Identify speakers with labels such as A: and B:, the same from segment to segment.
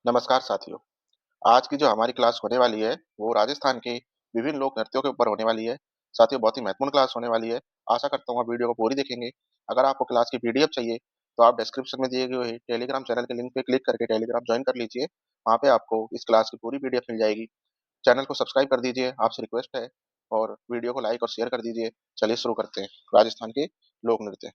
A: नमस्कार साथियों। आज की जो हमारी क्लास होने वाली है, वो राजस्थान के विभिन्न लोक नृत्यों के ऊपर होने वाली है। साथियों, बहुत ही महत्वपूर्ण क्लास होने वाली है। आशा करता हूँ आप वीडियो को पूरी देखेंगे। अगर आपको क्लास की पीडीएफ चाहिए, तो आप डिस्क्रिप्शन में दिए गए हुए टेलीग्राम चैनल के लिंक पे क्लिक करके टेलीग्राम जॉइन कर लीजिए। वहाँ पे आपको इस क्लास की पूरी पीडीएफ मिल जाएगी। चैनल को सब्सक्राइब कर दीजिए, आपसे रिक्वेस्ट है, और वीडियो को लाइक और शेयर कर दीजिए। चलिए शुरू करते हैं, राजस्थान के लोक नृत्य।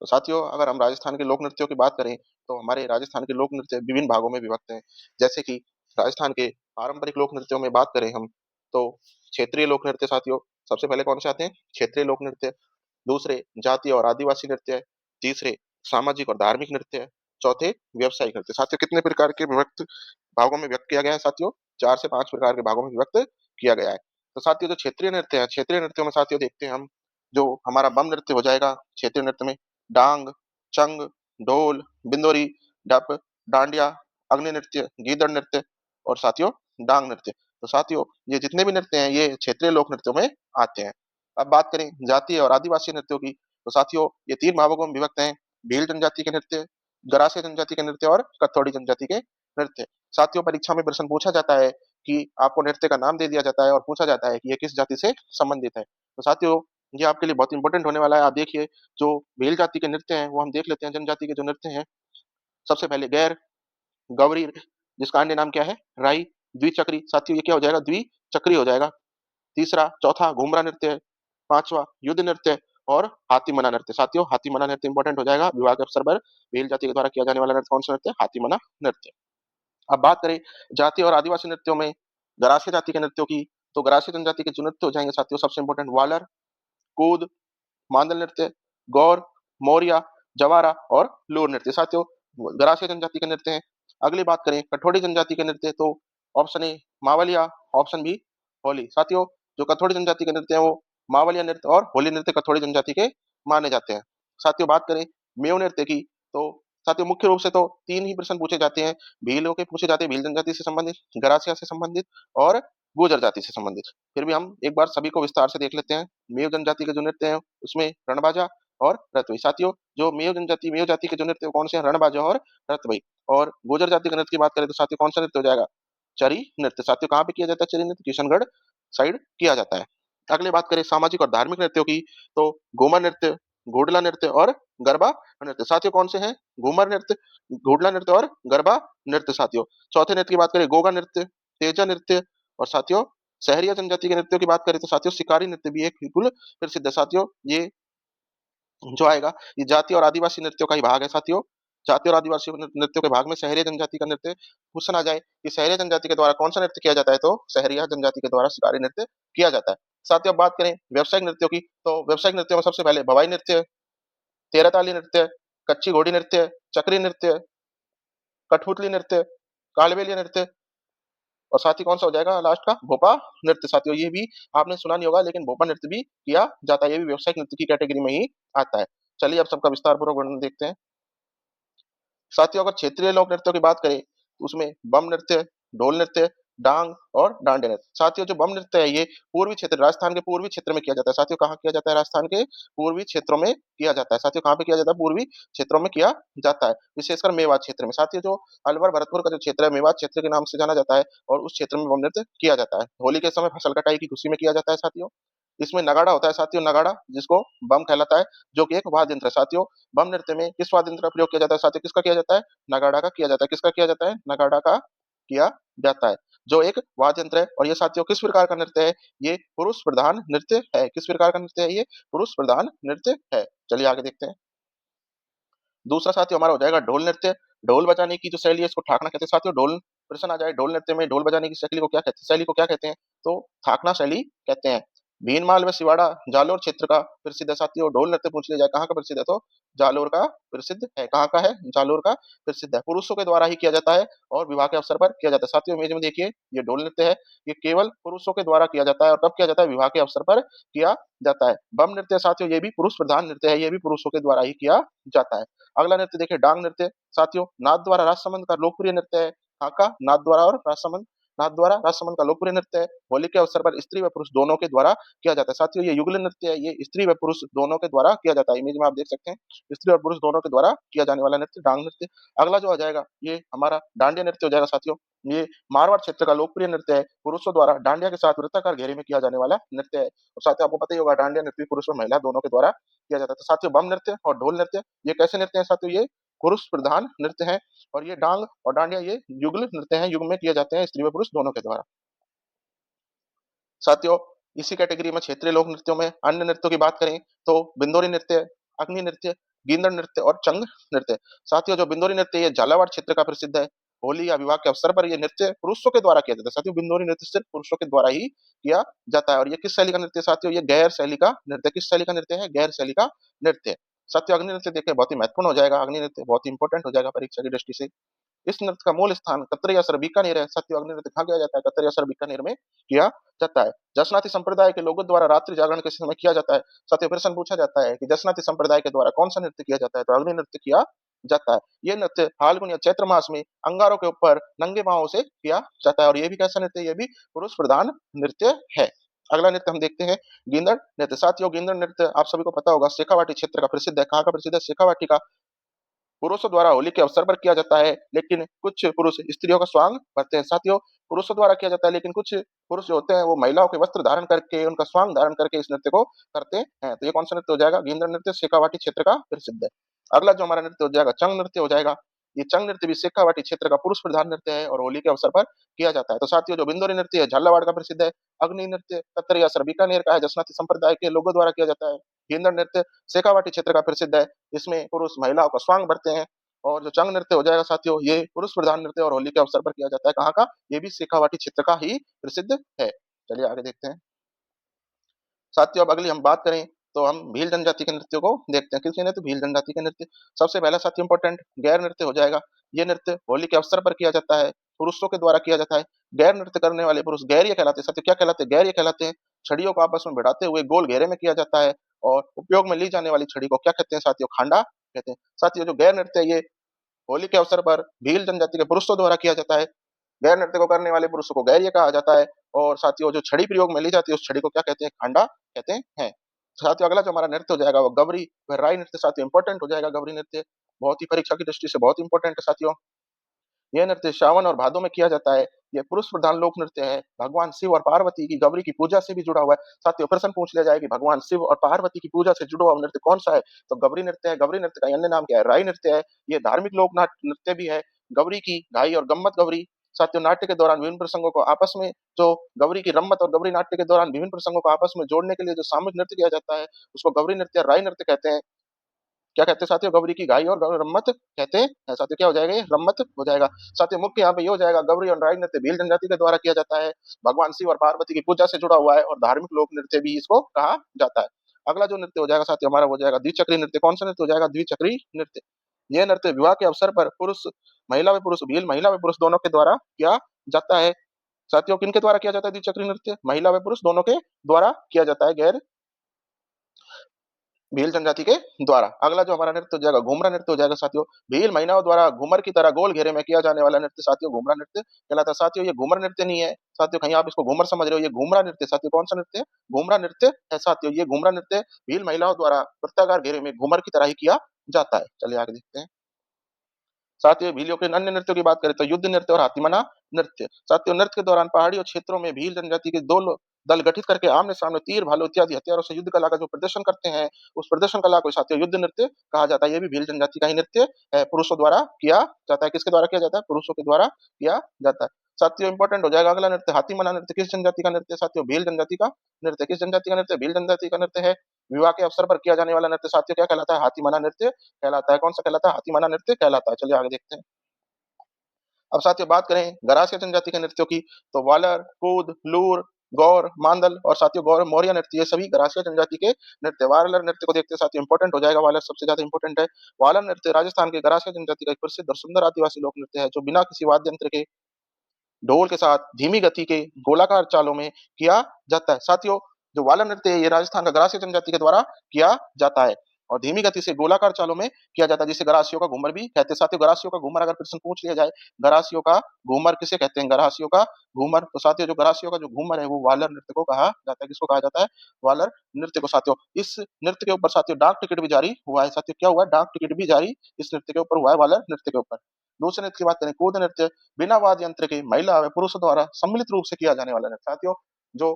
A: तो साथियों, अगर हम राजस्थान के लोक नृत्यों की बात करें, तो हमारे राजस्थान के लोक नृत्य विभिन्न भागों में विभक्त हैं। जैसे कि राजस्थान के पारंपरिक लोक नृत्यों में बात करें हम, तो क्षेत्रीय लोक नृत्य साथियों, सबसे पहले कौन से आते हैं? क्षेत्रीय लोक नृत्य। दूसरे जातीय और आदिवासी नृत्य। तीसरे सामाजिक और धार्मिक नृत्य। चौथे व्यावसायिक नृत्य। साथियों, कितने प्रकार के विभक्त भागों में व्यक्त किया गया है साथियों? 4 से 5 प्रकार के भागों में विभक्त किया गया है। तो साथियों, जो क्षेत्रीय नृत्य है, क्षेत्रीय नृत्यों में साथियों देखते हैं हम, जो हमारा बम नृत्य हो जाएगा क्षेत्रीय नृत्य में। डांग, चंग, ढोल, बिंदोरी, डप, डांडिया, अग्नि नृत्य, गीदड़ नृत्य और साथियों डांग नृत्य। तो साथियों, ये जितने भी नृत्य हैं, ये क्षेत्रीय लोक नृत्यों में आते हैं। अब बात करें जातीय और आदिवासी नृत्यों की, तो साथियों ये 3 भागों में विभक्त हैं। भील जनजाति के नृत्य, गरासिया जनजाति के नृत्य और कथौड़ी जनजाति के नृत्य। साथियों, परीक्षा में प्रश्न पूछा जाता है कि आपको नृत्य का नाम दे दिया जाता है और पूछा जाता है कि ये किस जाति से संबंधित है। तो साथियों, ये आपके लिए बहुत इंपॉर्टेंट होने वाला है। आप देखिए, जो भील जाति के नृत्य हैं, वो हम देख लेते हैं। जनजाति के जो नृत्य हैं, सबसे पहले गैर, गौरी, जिसका अन्य नाम क्या है? राई, द्विचक्री। साथियों, ये क्या हो जाएगा? द्विचक्री हो जाएगा। तीसरा, चौथा घूमरा नृत्य है। पांचवा युद्ध नृत्य और हाथी मना नृत्य। साथियों, हाथी मना नृत्य इंपॉर्टेंट हो जाएगा। विवाह के अवसर पर भील जाति के द्वारा किया जाने वाला नृत्य कौन सा नृत्य है? हाथी मना नृत्य। अब बात करें जातीय और आदिवासी नृत्यों में गरासिया जाति के नृत्यों की, तो गरासिया जनजाति के जो नृत्य हो जाएंगे साथियों, सबसे इंपॉर्टेंट वालर, कूद, मांदल नृत्य, गौर, मौर्या, जवारा और लोर नृत्य। साथियों, गरासिया जनजाति के नृत्य हैं। अगली बात करें कठोड़ी जनजाति के नृत्य, तो option A Mawalia, option B Holi. साथियों, जो कठोड़ी जनजाति के नृत्य हैं, वो मावलिया नृत्य और होली नृत्य कठोड़ी जनजाति के माने जाते हैं। साथियों, बात करें मेव नृत्य की, तो साथियों मुख्य रूप से तो 3 ही प्रश्न पूछे जाते हैं। भीलों के पूछे जाते हैं, भील जनजाति से संबंधित, गरासिया से संबंधित और गुर्जर जाति से संबंधित। फिर भी हम एक बार सभी को विस्तार से देख लेते हैं। मेव जनजाति के जो नृत्य हैं, उसमें रणबाजा और रतवई। साथियों, जो मेव जाति के जो नृत्य कौन से हैं? रणबाजा और रतवई। और गुर्जर जाति के नृत्य की बात करें, तो साथियों कौन सा नृत्य हो जाएगा? चरी नृत्य। साथियों, कहाँ पे किया जाता है चरी नृत्य? किशनगढ़ साइड किया जाता है। अगली बात करें सामाजिक और धार्मिक नृत्यों की, तो घूमर नृत्य, घोड़ला नृत्य और गरबा नृत्य। साथियों, कौन से हैं? घूमर नृत्य, घोड़ला नृत्य और गरबा नृत्य। साथियों, चौथे नृत्य की बात करें गोगा नृत्य, तेजा नृत्य और साथियों सहरिया जनजाति के नृत्यों की बात करें, तो साथियों शिकारी नृत्य भी एक बिल्कुल प्रसिद्ध है। साथियों, ये जो आएगा, ये जातीय और आदिवासी नृत्यों का ही भाग है। साथियों, जातीय और आदिवासी नृत्यों के भाग में सहरिया जनजाति का नृत्य पूछा जाए कि सहरिया जनजाति के द्वारा कौन सा नृत्य किया जाता है, तो सहरिया जनजाति के द्वारा शिकारी नृत्य किया जाता है। साथियों, अब बात करें व्यावसायिक नृत्यों की, तो व्यावसायिक नृत्यों में सबसे पहले भवाई नृत्य, तेरताली नृत्य, कच्ची घोड़ी नृत्य, चक्री नृत्य, कठपुतली नृत्य, कालबेलिया नृत्य और साथ ही कौन सा हो जाएगा लास्ट का? भोपा नृत्य। साथियों, ये भी आपने सुना नहीं होगा, लेकिन भोपा नृत्य भी किया जाता है। ये भी व्यावसायिक नृत्य की कैटेगरी में ही आता है। चलिए अब सबका विस्तार पूर्वक वर्णन देखते हैं। साथियों, अगर क्षेत्रीय लोक नृत्यों की बात करें, तो उसमें बम नृत्य, ढोल नृत्य, डांग और डांडे नृत्य। साथियों, जो बम नृत्य है, ये पूर्वी क्षेत्र, राजस्थान के पूर्वी क्षेत्र में किया जाता है। साथियों, कहाँ किया जाता है? राजस्थान के पूर्वी क्षेत्रों में किया जाता है। साथियों, कहाँ पे किया जाता है? पूर्वी क्षेत्रों में किया जाता है, विशेषकर मेवात क्षेत्र में। साथियों, जो अलवर भरतपुर का जो क्षेत्र है, मेवात क्षेत्र के नाम से जाना जाता है, और उस क्षेत्र में बम नृत्य किया जाता है। होली के समय फसल कटाई की खुशी में किया जाता है। साथियों, इसमें नगाड़ा होता है। साथियों, नगाड़ा जिसको बम कहलाता है, जो कि एक वाद्य यंत्र है। साथियों, बम नृत्य में किस वाद्य यंत्र का प्रयोग किया जाता है? साथियों, किसका किया जाता है? नगाड़ा का किया जाता है। किसका किया जाता है? नगाड़ा का किया जाता है, जो एक वाद्य यंत्र है। और ये साथियों किस प्रकार का नृत्य है? ये पुरुष प्रधान नृत्य है। किस प्रकार का नृत्य है? ये पुरुष प्रधान नृत्य है। चलिए आगे देखते हैं। दूसरा साथियों हमारा हो जाएगा ढोल नृत्य। ढोल बजाने की जो शैली है, इसको ठाकना कहते हैं। साथियों, ढोल प्रश्न आ जाए, ढोल नृत्य में ढोल बजाने की शैली को क्या कहते हैं? तो ठाकना शैली कहते हैं। भीनमाल व सिवाड़ा जालोर क्षेत्र का प्रसिद्ध है। साथियों, ढोल नृत्य पूछ लिया जाए कहाँ का प्रसिद्ध है, तो जालोर का प्रसिद्ध है। कहाँ का है? जालोर का प्रसिद्ध है। पुरुषों के द्वारा ही किया जाता है और विवाह के अवसर पर किया जाता है। साथियों, इमेज में देखिए, ये ढोल नृत्य है, ये केवल पुरुषों के द्वारा किया जाता है और कब किया जाता है? विवाह के अवसर पर किया जाता है। बम नृत्य साथियों, ये भी पुरुष प्रधान नृत्य है, ये भी पुरुषों के द्वारा ही किया जाता है। अगला नृत्य देखिए डांग नृत्य। साथियों, नाथ द्वारा राजसमंद का लोकप्रिय नृत्य है। हाँ का? नाथ द्वारा और राजसमंद नाथ द्वारा राजसमंद का लोकप्रिय नृत्य है। होली के अवसर पर स्त्री व पुरुष दोनों के द्वारा किया जाता है। साथियों ये युगल नृत्य है, ये स्त्री व पुरुष दोनों के द्वारा किया जाता है। इमेज में आप देख सकते हैं, स्त्री और पुरुष दोनों के द्वारा किया जाने वाला नृत्य डांग नृत्य। अगला जो आ जाएगा ये हमारा डांडिया नृत्य हो जाएगा साथियों। ये मारवाड़ क्षेत्र का लोकप्रिय नृत्य है। पुरुषों द्वारा डांडिया के साथ वृत्ताकार घेरे में किया जाने वाला नृत्य है। और साथियों आपको पता ही होगा डांडिया नृत्य पुरुष और महिला दोनों के द्वारा किया जाता है। तो साथियों बम नृत्य और ढोल नृत्य ये कैसे नृत्य है साथियों? ये पुरुष प्रधान नृत्य है। और ये डांग और डांडिया ये युगल नृत्य हैं, युग में किए जाते हैं स्त्री व पुरुष दोनों के द्वारा। साथियों इसी कैटेगरी में क्षेत्रीय लोक नृत्यों में अन्य नृत्यों की बात करें तो बिंदोरी नृत्य, अग्नि नृत्य, गींदड़ नृत्य और चंग नृत्य। साथियों जो बिंदोरी नृत्य ये झालावाड़ क्षेत्र का प्रसिद्ध है। होली या विवाह के अवसर पर ये नृत्य पुरुषों के द्वारा किया जाता है। साथियों बिंदोरी नृत्य सिर्फ पुरुषों के द्वारा ही किया जाता है। और ये किस शैली का नृत्य है साथियों? ये गैर शैली का नृत्य। किस शैली का नृत्य है? गैर शैली का नृत्य। साथियों अग्नि नृत्य देखिए बहुत ही महत्वपूर्ण हो जाएगा। अग्नि नृत्य बहुत ही इंपॉर्टेंट हो जाएगा परीक्षा की दृष्टि से। इस नृत्य का मूल स्थान कतरे या सर बीकानेर है। साथियों अग्नि नृत्य कहाँ किया जाता है? कतरे या सर बीकानेर में किया जाता है। जसनाती संप्रदाय के लोगों द्वारा रात्रि जागरण के समय किया जाता है। साथियों प्रश्न पूछा जाता है कि जसनाती संप्रदाय के द्वारा कौन सा नृत्य किया जाता है? तो अग्नि नृत्य किया जाता है। ये नृत्य फाल्गुन या चैत्र मास में अंगारों के ऊपर नंगे पांवों से किया जाता है। और ये भी कैसा नृत्य? ये भी पुरुष प्रधान नृत्य है। अगला नृत्य हम देखते हैं गिंदड़ नृत्य। साथियों गिंदड़ नृत्य आप सभी को पता होगा शेखावाटी क्षेत्र का प्रसिद्ध है। कहाँ का प्रसिद्ध है? शेखावाटी का। पुरुषों द्वारा होली के अवसर पर किया जाता है, लेकिन कुछ पुरुष स्त्रियों का स्वांग भरते हैं। साथियों पुरुषों द्वारा किया जाता है, लेकिन कुछ पुरुष जो होते हैं वो महिलाओं के वस्त्र धारण करके उनका स्वांग धारण करके इस नृत्य को करते हैं। तो ये कौन सा नृत्य हो जाएगा? गिंदड़ नृत्य शेखावाटी क्षेत्र का प्रसिद्ध है। अगला जो हमारा नृत्य हो जाएगा चंग नृत्य हो जाएगा। ये चंग नृत्य भी शेखावाटी क्षेत्र का पुरुष प्रधान नृत्य है और होली के अवसर पर किया जाता है। तो साथियों जो बिंदोरी नृत्य है झालावाड़ का प्रसिद्ध है। अग्नि नृत्य कतरी या बीकानेर का है, जसनाती संप्रदाय के लोगों द्वारा किया जाता है। गिंदड़ नृत्य शेखावाटी क्षेत्र का प्रसिद्ध है। इसमें पुरुष महिलाओं का स्वांग भरते हैं। और जो चंग नृत्य हो जाएगा साथियों ये पुरुष प्रधान नृत्य और होली के अवसर पर किया जाता है। कहाँ का? ये भी शेखावाटी क्षेत्र का ही प्रसिद्ध है। चलिए आगे देखते हैं। साथियों अब अगली हम बात करें तो हम भील जनजाति के नृत्यों को देखते हैं। किसके नृत्य? भील जनजाति के नृत्य। सबसे पहला साथी इंपॉर्टेंट गैर नृत्य हो जाएगा। ये नृत्य होली के अवसर पर किया जाता है, पुरुषों के द्वारा किया जाता है। गैर नृत्य करने वाले पुरुष गैर ये कहलाते हैं। साथियों क्या कहलाते हैं? गैर ये कहलाते हैं। छड़ियों को आपस में भिड़ाते हुए गोल घेरे में किया जाता है। और उपयोग में ली जाने वाली छड़ी को क्या कहते हैं साथियों? खांडा कहते हैं। साथियों जो गैर नृत्य है ये होली के अवसर पर भील जनजाति के पुरुषों द्वारा किया जाता है। गैर नृत्य को करने वाले पुरुषों को गैर ये कहा जाता है। और साथियों जो छड़ी प्रयोग में ली जाती है उस छड़ी को क्या कहते हैं? खांडा कहते हैं। साथियों अगला जो हमारा नृत्य हो जाएगा वो गवरी व राई नृत्य साथियों इंपॉर्टेंट हो जाएगा। गवरी नृत्य बहुत ही परीक्षा की दृष्टि से बहुत इंपॉर्टेंट है साथियों। यह नृत्य श्रावण और भादों में किया जाता है। यह पुरुष प्रधान लोक नृत्य है। भगवान शिव और पार्वती की गौरी की पूजा से भी जुड़ा हुआ है। साथियों प्रश्न पूछ लिया जाए कि भगवान शिव और पार्वती की पूजा से जुड़ा हुआ नृत्य कौन सा है? तो गौरी नृत्य है। गौरी नृत्य का अन्य नाम क्या है? राई नृत्य है। ये धार्मिक लोक नाट्य नृत्य भी है। गौरी की घाई और गम्मत गौरी। साथियों नाट्य के दौरान विभिन्न प्रसंगों को आपस में जो गौरी की रम्मत और गौरी नाट्य के दौरान विभिन्न प्रसंगों को आपस में जोड़ने के लिए जो सामूहिक नृत्य किया जाता है उसको गौरी नृत्य राई नृत्य कहते हैं। क्या कहते हैं साथियों? गौरी की घाई और रम्मत कहते हैं। साथियों क्या हो जाएगा? ये रम्मत हो जाएगा। साथियों मुख्य यहाँ पे ये हो जाएगा गौरी और राई नृत्य भील जनजाति के द्वारा किया जाता है। भगवान शिव और पार्वती की पूजा से जुड़ा हुआ है और धार्मिक लोक नृत्य भी इसको कहा जाता है। अगला जो नृत्य हो जाएगा साथियों हमारा हो जाएगा द्विचक्री नृत्य। कौन सा नृत्य हो जाएगा? द्विचक्री नृत्य। यह नृत्य विवाह के अवसर पर पुरुष महिला व पुरुष भील महिला व पुरुष दोनों के द्वारा किया जाता है। साथियों किनके द्वारा किया जाता है द्विचक्री नृत्य? महिला व पुरुष दोनों के द्वारा किया जाता है गैर भील जनजाति के द्वारा। अगला जो हमारा नृत्य हो जाएगा घूमरा नृत्य हो जाएगा साथियों। भील महिलाओं द्वारा घूमर की तरह गोल घेरे में किया जाने वाला नृत्य साथियों घूमरा नृत्य कहलाता है। साथियों ये घूमर नृत्य नहीं है साथियों, कहीं आप इसको घूमर समझ रहे हो, ये घूमरा नृत्य। साथियों कौन सा नृत्य है? घूमरा नृत्य है साथियों। ये घूमरा नृत्य भील महिलाओं द्वारा वृत्ताकार घेरे में घूमर की तरह ही किया जाता है। चलिए आगे देखते हैं। साथियों भीलों के अन्य नृत्यों की बात करें तो युद्ध नृत्य और हाथीमना नृत्य। साथियों नृत्य के दौरान पहाड़ी और क्षेत्रों में भील जनजाति के दल गठित करके आमने सामने तीर भालू इत्यादि हथियारों से युद्ध कला का जो प्रदर्शन करते हैं उस प्रदर्शन कला को साथियों युद्ध नृत्य कहा जाता है। ये भी भील जनजाति का ही नृत्य है। पुरुषों द्वारा किया जाता है। किसके द्वारा किया जाता है? पुरुषों के द्वारा किया जाता है। साथियों इंपॉर्टेंट हो जाएगा अगला नृत्य हाथीमना नृत्य। किस जनजाति का नृत्य? साथियों भील जनजाति का नृत्य। किस जनजाति का नृत्य? भील जनजाति का नृत्य है। विवाह के अवसर पर किया जाने वाला नृत्य साथियों क्या कहलाता है? हाथीमना नृत्य कहलाता है। कौन सा कहलाता है? हाथीमना नृत्य कहलाता है। चलिए आगे देखते हैं। अब साथियों बात करें गरासिया जनजाति के नृत्यों की तो वालर, कूद, लूर, गौर, मांदल और साथियों गौर मौर्य नृत्य ये सभी गरासिया जनजाति के नृत्य। वालर नृत्य को देखते हैं साथियों इंपॉर्टेंट हो जाएगा। वालर सबसे ज्यादा इंपॉर्टेंट है। वालर नृत्य राजस्थान के गरासिया जनजाति का एक प्रसिद्ध और सुंदर आदिवासी लोक नृत्य है जो बिना किसी वाद्य यंत्र के ढोल के साथ धीमी गति के गोलाकार चालों में किया जाता है। साथियों जो वालर नृत्य है ये राजस्थान का गरासिया जनजाति के द्वारा किया जाता है। और धीमी गति से गोलाकार चालों में किया जाता है, जिसे गरासियों का घूमर भी कहते हैं। साथियों, गरासियों का घूमर अगर प्रश्न पूछ लिया जाए, गरासियों का घूमर किसे कहते हैं? गरासियों का घूमर। तो साथियों, जो गरासियों का जो घूमर है वो वालर नृत्य को कहा जाता है। किसको कहा जाता है? वालर नृत्य को। साथियों, इस नृत्य के ऊपर साथियों डाक टिकट भी जारी हुआ है। साथियों, क्या हुआ है? डाक टिकट भी जारी इस नृत्य के ऊपर हुआ है, वालर नृत्य के ऊपर। दूसरे नृत्य की बात करें, कूद नृत्य, बिना वाद्य यंत्र के महिला व पुरुषों द्वारा सम्मिलित रूप से किया जाने वाला नृत्य। साथियों, जो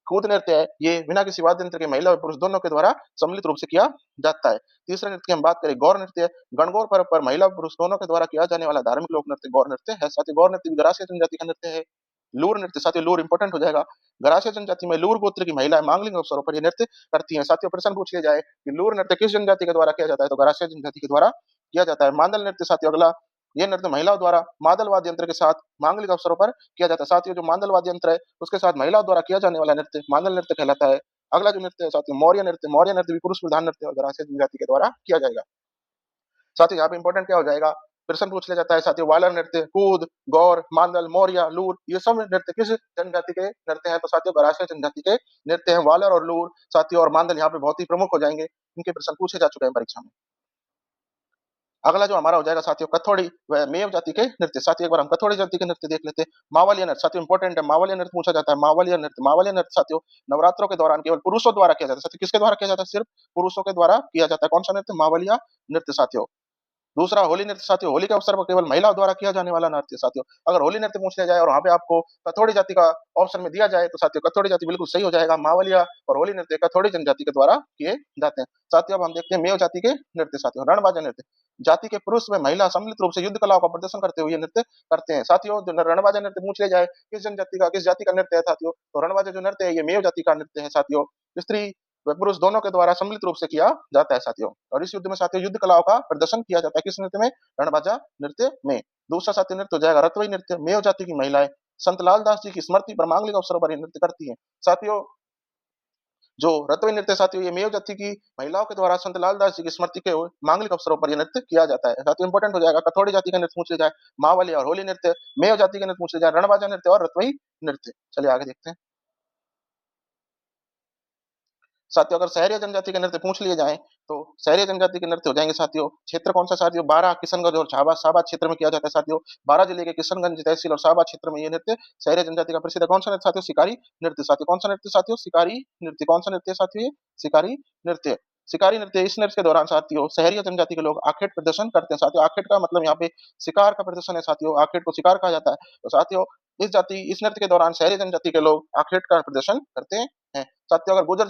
A: कूद नृत्य है, ये बिना किसी वाद्य यंत्र के महिला और पुरुष दोनों के द्वारा सम्मिलित रूप से किया जाता है। तीसरे नृत्य की हम बात करें, गौर नृत्य, गणगौर पर्व पर महिला और पुरुष दोनों के द्वारा किया जाने वाला धार्मिक लोक नृत्य गौर नृत्य है। साथियों, गौर नृत्य भी गरासिया जनजाति का नृत्य है। लूर नृत्य, साथियों लूर इंपॉर्टेंट हो जाएगा। गरासिया जनजाति में लूर गोत्र की महिलाएं मांगलिक अवसरों पर ये नृत्य करती हैं। साथियों, प्रश्न पूछ लिया जाए कि लूर नृत्य किस जनजाति के द्वारा किया जाता है? तो गरासिया जनजाति के द्वारा किया जाता है। मांदल नृत्य, साथियों अगला, ये नृत्य महिलाओं द्वारा मादल वाद्य यंत्र के साथ मांगलिक अवसरों पर किया जाता है। साथियों, जो मादल वाद्य यंत्र है उसके साथ महिलाओं द्वारा किया जाने वाला नृत्य मादल नृत्य कहलाता है। अगला जो नृत्य है साथियों, मौर्य नृत्य। मौर्य नृत्य भी पुरुष प्रधान नृत्य और गरासिया जनजाति के द्वारा किया जाएगा। साथियों, यहाँ पे इंपॉर्टेंट क्या हो जाएगा? प्रश्न पूछ लिया जाता है साथियों, वालर नृत्य, कूद, गौर, मांदल, मौर्य, लूर, ये सब नृत्य किस जनजाति के नृत्य हैं? तो साथियों गरासिया जनजाति के नृत्य हैं। वालर और लूर साथियों और मांदल यहाँ पे बहुत ही प्रमुख हो जाएंगे, इनके प्रश्न पूछे जा चुके हैं परीक्षा में। अगला जो हमारा हो जाएगा साथियों, कथोड़ी व मेव जाति के नृत्य। साथियों, एक बार हम कथोड़ी जाति के नृत्य देख लेते हैं। मावलिया नृत्य, साथियों इंपॉर्टेंट है, मावलिया नृत्य पूछा जाता है। मावलिया नृत्य, मावलिया नृत्य साथियों नवरात्रों के दौरान केवल पुरुषों द्वारा किया जाता है। साथियों, किसके द्वारा किया जाता है? सिर्फ पुरुषों के द्वारा किया जाता है। कौन सा नृत्य? मावलिया नृत्य। साथियों, दूसरा होली नृत्य। साथियों, होली के अवसर पर केवल महिलाओं द्वारा किया जाने वाला नृत्य। साथियों, अगर होली नृत्य पूछ लिया जाए और वहाँ पे आपको कथोड़ी जाति का ऑप्शन में दिया जाए तो साथियों कथोड़ी जाति बिल्कुल सही हो जाएगा। मावलिया और होली नृत्य कथोड़ी जनजाति के द्वारा किए जाते हैं। साथियों, अब हम देखते हैं मेव जाति के नृत्य। साथियों, रणबाजा नृत्य, जाति के पुरुष व महिला सम्मिलित रूप से युद्ध कलाओं का प्रदर्शन करते हुए ये नृत्य करते हैं। साथियों, जो रणबाजा नृत्य पूछ लिया जाए किस जनजाति का, किस जाति का नृत्य है साथियों, तो रणबाजा जो नृत्य है ये मेव जाति का नृत्य है। साथियों, स्त्री व पुरुष दोनों के द्वारा सम्मिलित रूप से किया जाता है। साथियों, और इस युद्ध में साथियों युद्ध कलाओं का प्रदर्शन किया जाता है। किस नृत्य में? रणबाजा नृत्य में। दूसरा साथियों नृत्य हो जाएगा रतवई नृत्य। मेव जाति की महिलाएं संत लालदास जी की स्मृति पर मांगलिक अवसरों पर ये नृत्य करती हैं। साथियों, जो रतवई नृत्य साथियों ये मेव जाति की महिलाओं के द्वारा संत लालदास जी की स्मृति के मांगलिक अवसरों पर यह नृत्य किया जाता है। साथियों, इंपॉर्टेंट हो जाएगा, कथोड़ी जाति का नृत्य पूछ लिया जाए, मावली और होली नृत्य, मेव जाति का नृत्य पूछ लिया जाए, रणबाजा नृत्य और रतवई नृत्य। चलिए आगे देखते हैं। साथियों, अगर शहरी जनजाति के नृत्य पूछ लिए जाएँ, तो शहरी जनजाति के नृत्य हो जाएँगे साथियों, क्षेत्र कौन-सा साथियों? बारां, किशनगंज और शाहबाद क्षेत्र में किया जाता है साथियों। बारां जिले के किशनगंज तहसील और शाहबाद क्षेत्र में ये नृत्य शहरी जनजाति का प्रसिद्ध है। कौन-सा नृत्य साथियों? शिकारी नृत्य। साथियों, कौन-सा नृत्य साथियों? शिकारी नृत्य। कौन-सा नृत्य है साथियों ये? शिकारी नृत्य। शिकारी नृत्य, इस नृत्य के दौरान साथियों शहरी जनजाति के लोग आखेट प्रदर्शन करते हैं। साथियों, आखेट का मतलब यहाँ पे शिकार का प्रदर्शन है साथियों, आखेट को शिकार कहा जाता है। तो साथियों, इस नृत्य के दौरान शहरी जनजाति के लोग आखेट का प्रदर्शन करते हैं। साथियों, अगर गुर्जर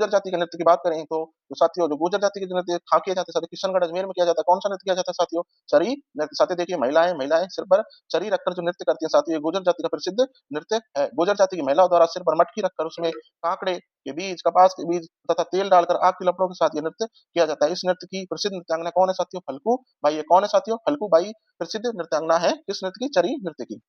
A: जाति के नृत्य की बात करें तो साथियों जो गुर्जर जाति के जो नृत्य कहाँ किए जाते हैं साथियों? किशनगढ़, अजमेर में किया जाता है। कौन-सा नृत्य किया जाता है साथियों? चरी नृत्य। साथियों, देखिए महिलाएँ सिर पर चरी रखकर जो नृत्य करती हैं साथियों, ये गुर्जर जाति का प्रसिद्ध नृत्य है। गुर्जर जाति की महिलाओं द्वारा सिर पर मटकी रखकर उसमें काकड़े के बीज, कपास के बीज तथा तेल डालकर आग के लपड़ों के साथ ये नृत्य किया जाता है। इस नृत्य की प्रसिद्ध नृत्यांगना कौन है साथियों? फल्गु बाई। ये कौन है साथियों? फल्गु बाई प्रसिद्ध नृत्यांगना है किस नृत्य की? चरी नृत्य की।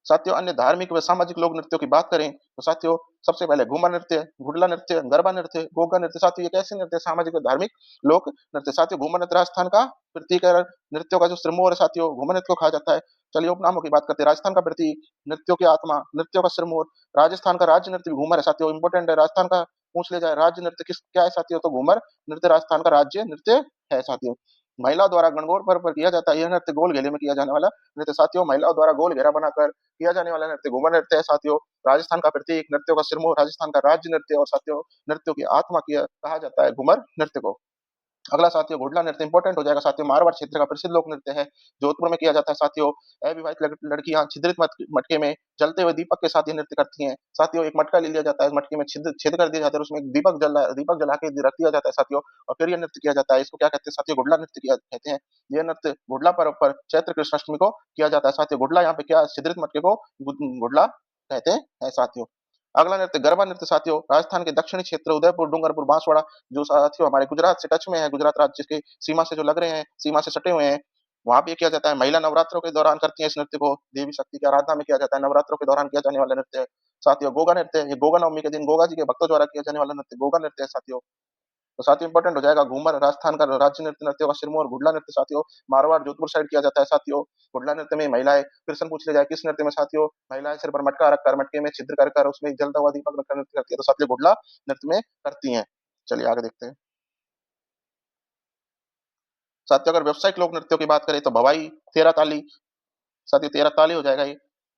A: साथियों, अन्य धार्मिक व सामाजिक लोक नृत्यों की बात करें तो साथियों सबसे पहले घूमर नृत्य, घुड़ला नृत्य, गरबा नृत्य, गोगा नृत्य। साथियों, ये कैसे नृत्य? सामाजिक व धार्मिक लोक नृत्य। साथियों, घूमर नृत्य राजस्थान का प्रतीक है। नृत्यों का जो सिरमौर है साथियों, घूमर नृत्य को कहा जाता है। चलिए उपनामों की बात करते हैं। राजस्थान का प्रतीक, नृत्यों की आत्मा, नृत्यों का सिरमौर, राजस्थान का राज्य नृत्य भी घूमर है साथियों, इंपॉर्टेंट है। राजस्थान का पूछ लिया जाए राज्य नृत्य किस क्या है साथियों? तो घूमर नृत्य राजस्थान का राज्य नृत्य है साथियों। महिलाओं द्वारा गणगौर पर्व पर किया जाता है यह नृत्य गोल घेले में किया जाने वाला नृत्य। साथियों, महिलाओं द्वारा गोल घेरा बनाकर किया जाने वाला नृत्य घूमर नृत्य है साथियों। राजस्थान का प्रतीक, नृत्यों का सिरमौर, राजस्थान का राज्य नृत्य और साथियों नृत्यों की आत्मा किया कहा जाता है घूमर नृत्य को। अगला साथियों घुड़ला नृत्य इंपॉर्टेंट हो जाएगा साथियों, मारवाड़ क्षेत्र का प्रसिद्ध लोक नृत्य है, जोधपुर में किया जाता है साथियों। अविवाहित लड़कियां छिद्रित मटके में जलते हुए दीपक के साथ ये नृत्य करती हैं। साथियों, एक मटका ले लिया जाता है, मटके में छिद्र छेद कर दिया जाता है, उसमें एक दीपक जला के रख दिया जाता है साथियों, और फिर ये नृत्य किया जाता है। इसको क्या कहते हैं साथियों? घुड़ला नृत्य किया कहते हैं। ये नृत्य घुड़ला पर्व पर चैत्र कृष्ण अष्टमी को किया जाता है साथियों। घुड़ला यहाँ पे क्या छिद्रित मटके को घुड़ला कहते हैं साथियों। अगला नृत्य गरबा नृत्य साथियों, राजस्थान के दक्षिणी क्षेत्र उदयपुर, डूंगरपुर, बांसवाड़ा जो साथियों हमारे गुजरात से टच में है, गुजरात राज्य के सीमा से जो लग रहे हैं, सीमा से सटे हुए हैं, वहाँ पे किया जाता है। महिला नवरात्रों के दौरान करती हैं इस नृत्य को, देवी शक्ति की आराधना में किया जाता है, नवरात्रों के दौरान किया जाने वाला नृत्य है। साथियों, गोगा नृत्य, ये गोगा नवमी के दिन गोगा जी के भक्तों द्वारा किया जाने वाला नृत्य गोगा नृत्य है साथियों। तो साथियों इंपॉर्टेंट हो जाएगा घूमर, राजस्थान का राज्य नृत्य, नृत्यों का सिरमौर, घुड़ला नृत्य साथियों, मारवाड़ जोधपुर साइड किया जाता है साथियों। घुड़ला नृत्य में महिलाएं, प्रश्न पूछ लिया जाए किस नृत्य में साथियों? महिलाएं सिर पर मटका रखकर मटके में छिद्र कर कर उसमें जलता हुआ दीपक रखकर नृत्य करती है, तो साथियों घुड़ला नृत्य में करती हैं। चलिए आगे देखते हैं। साथियों अगर व्यावसायिक लोक नृत्यों की बात करें तो भवाई, तेरह ताली, साथियों तेरह ताली हो जाएगा ये,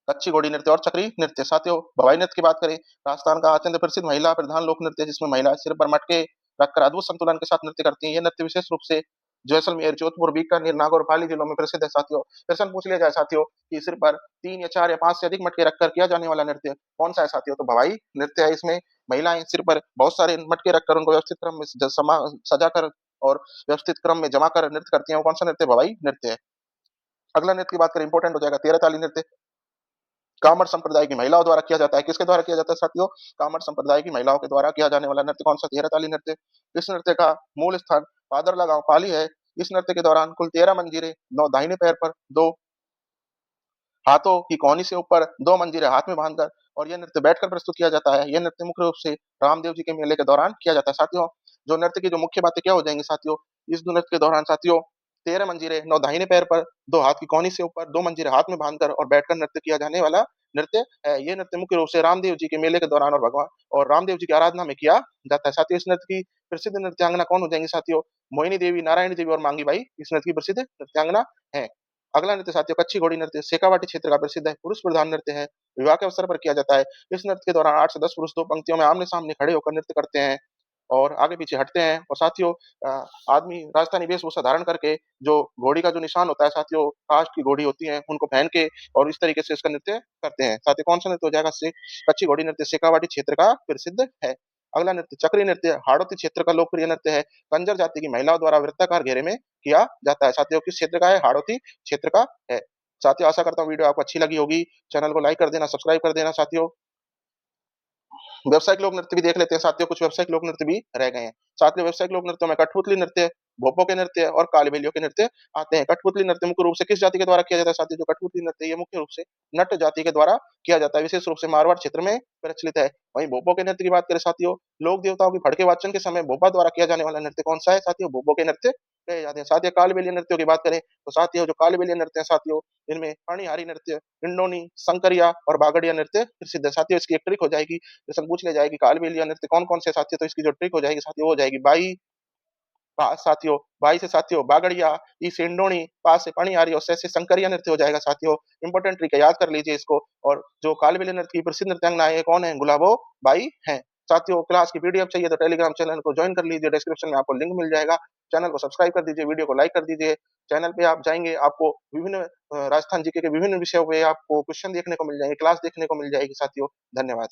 A: कच्ची घोड़ी नृत्य और चक्री नृत्य। साथियों भवाई नृत्य की बात करें, राजस्थान का अत्यंत प्रसिद्ध महिला प्रधान लोक नृत्य है, जिसमें महिलाएं सिर पर मटके रखकर अद्भुत संतुलन के साथ नृत्य करती हैं। ये नृत्य विशेष रूप से जैसलमेर, जोधपुर, बीकानेर, नागौर, पाली जिलों में प्रसिद्ध है। साथियों प्रश्न पूछ लिया जाए साथियों कि सिर पर 3 या 4 या 5 से अधिक मटके रखकर किया जाने वाला नृत्य कौन सा है साथियों? तो भवाई नृत्य है। इसमें महिलाएं सिर पर बहुत सारे मटके रखकर उनको व्यवस्थित क्रम में सजाकर और व्यवस्थित क्रम में जमा कर नृत्य करती हैं। वो कौन सा नृत्य? भवाई नृत्य है। अगला नृत्य की बात करें, इंपॉर्टेंट हो जाएगा, तेरह ताली नृत्य कामर संप्रदाय की महिलाओं द्वारा किया जाता है। किसके द्वारा किया जाता है साथियों? कामर संप्रदाय की महिलाओं के द्वारा किया जाने वाला नृत्य कौन सा? तेरह ताली नृत्य। इस नृत्य का मूल स्थान पादरला गांव पाली है। इस नृत्य के दौरान कुल 13 मंजीरे, 9 दाहिने पैर पर, 2 हाथों की कोहनी से ऊपर, 2 मंजीरे हाथ में बांधकर, और यह नृत्य बैठकर प्रस्तुत किया जाता है। यह नृत्य मुख्य रूप से रामदेव जी के मेले के दौरान किया जाता है। साथियों जो नृत्य की जो मुख्य बातें क्या हो जाएंगी साथियों, इस नृत्य के दौरान साथियों 13 मंजीरे, 9 दाहिने पैर पर, 2 हाथ की कोहनी से ऊपर, 2 मंजीरे हाथ में बांधकर और बैठकर नृत्य किया जाने वाला नृत्य है। ये नृत्य मुख्य रूप से रामदेव जी के मेले के दौरान और भगवान और रामदेव जी की आराधना में किया जाता है। साथियों इस नृत्य की प्रसिद्ध नृत्यांगना कौन हो जाएंगी साथियों? मोहिनी देवी, नारायणी देवी और मांगी बाई इस नृत्य की प्रसिद्ध नृत्यांगना है। अगला नृत्य साथियों कच्ची घोड़ी नृत्य शेखावाटी क्षेत्र का प्रसिद्ध है, पुरुष प्रधान नृत्य है, विवाह के अवसर पर किया जाता है। इस नृत्य के दौरान 8 से 10 पुरुष 2 पंक्तियों में आमने-सामने खड़े होकर नृत्य करते हैं और आगे-पीछे हटते हैं, और साथियों आदमी राजस्थानी वेशभूषा धारण करके जो घोड़ी का जो निशान होता है साथियों, काष्ठ की घोड़ी होती है, उनको पहन के और इस तरीके से इसका नृत्य करते हैं। साथियों कौन सा नृत्य हो जाएगा? से कच्ची घोड़ी नृत्य शेखावाटी क्षेत्र का प्रसिद्ध है। अगला नृत्य चक्री नृत्य हाड़ौती क्षेत्र का लोकप्रिय नृत्य है। कंजर जाति की महिलाओं द्वारा वृत्ताकार घेरे में किया जाता है। साथियों किस क्षेत्र का है? हाड़ौती क्षेत्र का है। साथियों आशा करता हूँ वीडियो आपको अच्छी लगी होगी। चैनल को लाइक कर देना, सब्सक्राइब कर देना साथियों। व्यावसायिक लोक नृत्य भी देख लेते हैं साथियों, कुछ व्यावसायिक लोक नृत्य भी रह गए हैं। साथियों व्यावसायिक लोक नृत्यों में कठपुतली नृत्य, भोपों के नृत्य और कालबेलियों के नृत्य आते हैं। कठपुतली नृत्य मुख्य रूप से किस जाति के द्वारा किया जाता है साथियों? जो कठपुतली नृत्य ये मुख्य रूप से नट जाति के द्वारा किया जाता है, विशेष रूप से मारवाड़ क्षेत्र में प्रचलित है। वहीं भोपों के नृत्य की बात करें साथियों, लोक देवताओं के फड़के वाचन के समय भोपा द्वारा किया जाने वाला नृत्य कौन सा है साथियों? भोपों के नृत्य कहे जाते हैं। साथियों कालबेलिया नृत्यों की बात करें तो साथियों जो कालबेलिया नृत्य है साथियों, इनमें पाणिहारी नृत्य, इंडोनी, संकरिया और बागड़िया नृत्य प्रसिद्ध है। साथियों इसकी एक ट्रिक हो जाएगी, प्रश्न पूछ लिया जाएगी कालबेलिया नृत्य कौन-कौन से साथियों, तो इसकी जो ट्रिक हो जाएगी साथियों वो हो जाएगी बाई, पा साथियों, बाई से साथियों बागड़िया, ई से इंडोनी, पा से पणियारी और से संकरिया नृत्य हो जाएगा साथियों। इंपॉर्टेंट ट्रिक है, याद कर लीजिए इसको। और जो कालबेलिया नृत्य की प्रसिद्ध नृत्यांगनाएँ हैं कौन है? गुलाबो बाई हैं। साथियों क्लास की पीडीएफ चाहिए तो टेलीग्राम चैनल को ज्वाइन कर लीजिए, डिस्क्रिप्शन में आपको लिंक मिल जाएगा। चैनल को सब्सक्राइब कर दीजिए, वीडियो को लाइक कर दीजिए। चैनल पे आप जाएँगे आपको विभिन्न राजस्थान जीके के विभिन्न विषयों पे आपको क्वेश्चन देखने को मिल जाएँगे, क्लास देखने को मिल जाएगी साथियों। धन्यवाद।